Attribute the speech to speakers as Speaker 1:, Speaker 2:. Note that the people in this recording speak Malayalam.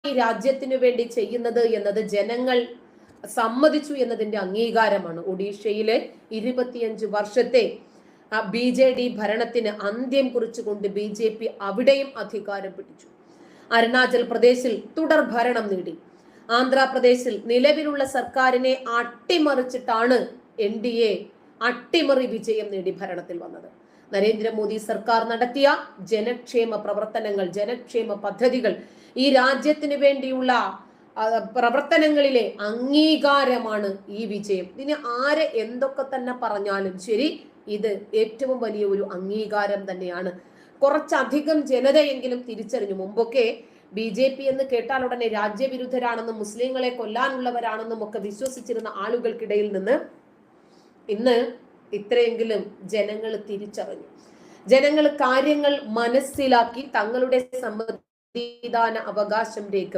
Speaker 1: ഈ രാജ്യത്തിനു വേണ്ടി ചെയ്യുന്നത് എന്നത് ജനങ്ങൾ സമ്മതിച്ചു എന്നതിന്റെ അംഗീകാരമാണ്. ഒഡീഷയിലെ 25 വർഷത്തെ BJD ഭരണത്തിന് അന്ത്യം കുറിച്ചുകൊണ്ട് BJP അവിടെയും അധികാരം പിടിച്ചു. അരുണാചൽ പ്രദേശിൽ തുടർ ഭരണം നേടി. ആന്ധ്രാപ്രദേശിൽ നിലവിലുള്ള സർക്കാരിനെ അട്ടിമറിച്ചിട്ടാണ് NDA അട്ടിമറി വിജയം നേടി ഭരണത്തിൽ വന്നത്. നരേന്ദ്രമോദി സർക്കാർ നടത്തിയ ജനക്ഷേമ പ്രവർത്തനങ്ങൾ, ജനക്ഷേമ പദ്ധതികൾ, ഈ രാജ്യത്തിന് വേണ്ടിയുള്ള പ്രവർത്തനങ്ങളിലെ അംഗീകാരമാണ് ഈ വിജയം. ഇനി ആരെ എന്തൊക്കെ തന്നെ പറഞ്ഞാലും ശരി, ഇത് ഏറ്റവും വലിയ ഒരു അംഗീകാരം തന്നെയാണ്. കുറച്ചധികം ജനതയെങ്കിലും തിരിച്ചറിഞ്ഞു. മുമ്പൊക്കെ BJP എന്ന് കേട്ടാൽ ഉടനെ രാജ്യവിരുദ്ധരാണെന്നും മുസ്ലിങ്ങളെ കൊല്ലാനുള്ളവരാണെന്നും ഒക്കെ വിശ്വസിച്ചിരുന്ന ആളുകൾക്കിടയിൽ നിന്ന് ഇന്ന് ഇത്രയെങ്കിലും ജനങ്ങൾ തിരിച്ചറിഞ്ഞു. ജനങ്ങൾ കാര്യങ്ങൾ മനസ്സിലാക്കി തങ്ങളുടെ സമ്മതിദാന അവകാശം രേഖ